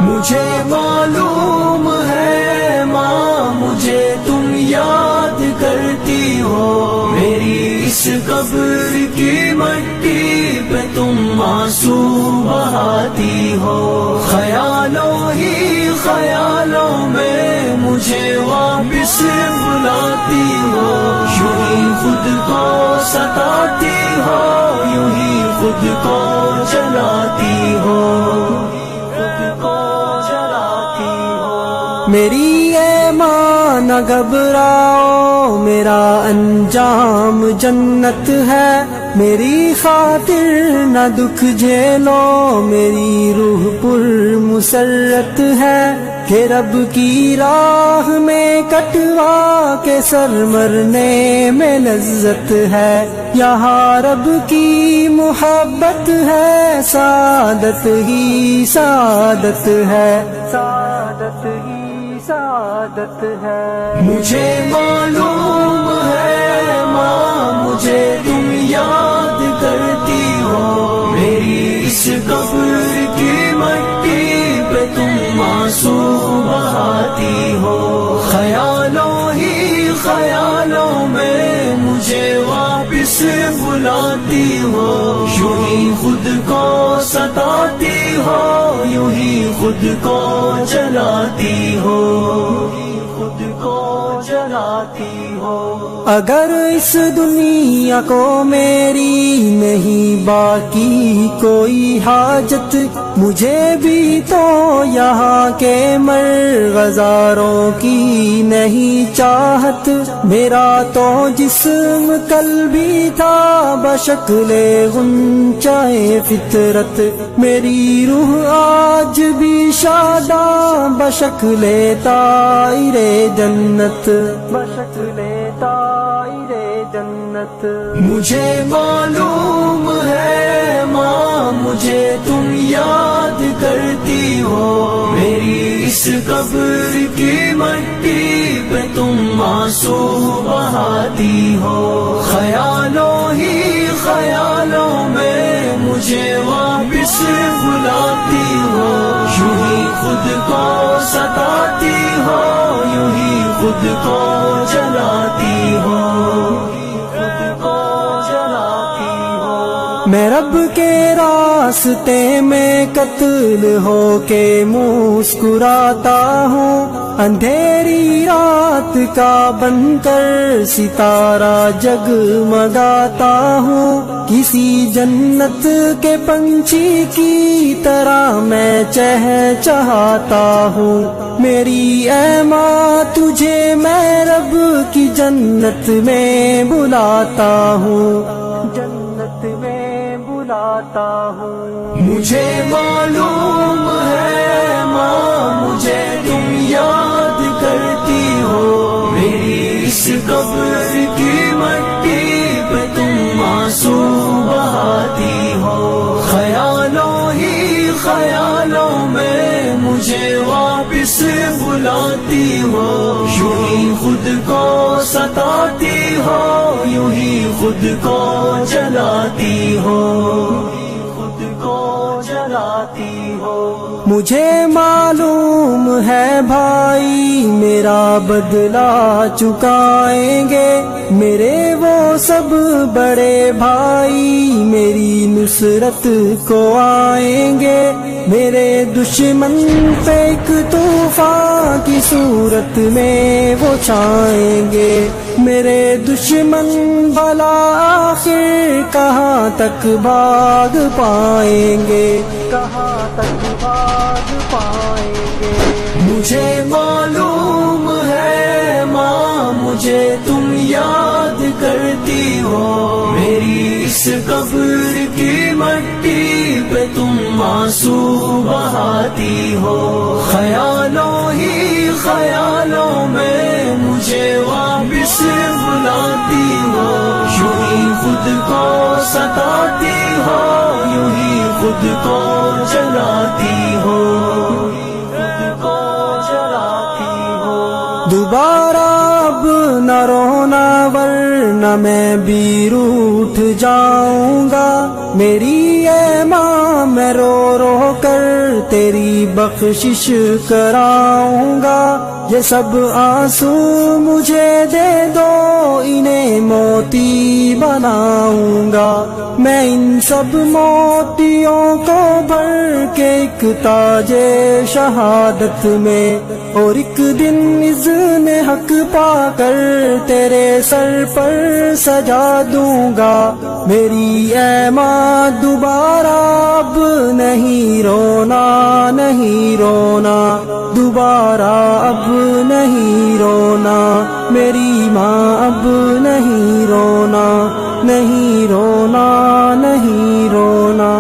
مجھے معلوم ہے ماں مجھے تم یاد کرتی ہو، میری اس قبر کی مٹی پہ تم آنسو بہاتی ہو، خیالوں ہی خیالوں میں مجھے واپس بلاتی ہو، یوں ہی خود کو ستاتی ہو، یوں ہی خود کو جلاتی ہو، خود کو جلاتی ہو۔ میری اے ماں نہ گھبراؤ، میرا انجام جنت ہے، میری خاطر نہ دکھ جھیلو، میری روح پر مسرت ہے، کہ رب کی راہ میں کٹوا کے سر مرنے میں لذت ہے، یہاں رب کی محبت ہے، سعادت ہی سعادت ہے، سعادت ہی سعادت ہے۔ مجھے معلوم ہے ماں مجھے تم یاد کرتی ہو، میری اس قبر کی مٹی پہ تم آنسو بہاتی ہو، خیالوں ہی خیالوں میں مجھے واپس بلاتی ہو، یوں ہی خود کو ستاتی ہو، یوں ہی خود کو جلاتی ہو، خود کو جلاتی ہو۔ اگر اس دنیا کو میری نہیں باقی کوئی حاجت، مجھے بھی تو یہاں کے مرغزاروں کی نہیں چاہت، میرا تو جسم کل بھی تھا بشکل غنچۂ فطرت، میری روح آج بھی شاداں بشکل طائر جنت، بشکل طائر جنت۔ مجھے معلوم ہے ماں مجھے تم یاد کرتی ہو، میری اس قبر کی مٹی پہ تم آنسو بہاتی ہو، خیالوں ہی خیالوں میں مجھے واپس بلاتی ہو، یوں ہی خود کو ستاتی ہو، یوں ہی خود کو جلاتی ہو، خود کو جلاتی ہو۔ میں رب کے راستے میں قتل ہو کے مسکراتا ہوں، اندھیری رات کا بن کر ستارہ جگمگاتا ہوں، کسی جنت کے پنچھی کی طرح میں چہچہاتا ہوں، میری اے ماں تجھے میں رب کی جنت میں بلاتا ہوں، جنت میں بلاتا ہوں۔ مجھے معلوم ہے ماں مجھے تم یاد کرتی ہو، میری اس قبر کی مٹی پہ تم آنسو بہاتی ہو، خیالوں ہی خیالوں میں مجھے واپس بلاتی ہو، یوں ہی خود کو ستاتی ہو، یوں ہی خود کو جلاتی ہو، خود کو جلاتی ہو۔ مجھے معلوم ہے بھائی میرا بدلہ چکائیں گے، میرے وہ سب بڑے بھائی میری نصرت کو آئیں گے، میرے دشمن پہ ایک طوفان کی صورت میں وہ چھائیں گے، میرے دشمن بھلا آخر کہاں تک بھاگ پائیں گے، کہاں تک بھاگ پائیں گے۔ مجھے معلوم ہے ماں مجھے تم یاد کرتی ہو، میری اس قبر کی مٹی پہ تم آنسو بہاتی ہو، خیالوں ہی خیالوں میں مجھے واپس بلاتی ہو، یوں ہی خود کو ستاتی ہو، یوں ہی خود کو جلاتی ہو، خود کو جلاتی ہو۔ دوبارہ اب نہ رونا ورنہ میں بھی روٹھ جاؤں گا، میری اے ماں میں رو رو کر تیری بخشش کراؤں گا، یہ سب آنسو مجھے دے دو، انہیں موتی بناؤں گا، میں ان سب موتیوں کو بھر کے ایک تاج شہادت میں، اور ایک دن اذن حق پا کر تیرے سر پر سجا دوں گا۔ میری اے ماں دوبارہ اب نہیں رونا، نہیں رونا، دوبارہ اب نہیں رونا، میری ماں اب نہیں رونا، نہیں رونا، نہیں رونا۔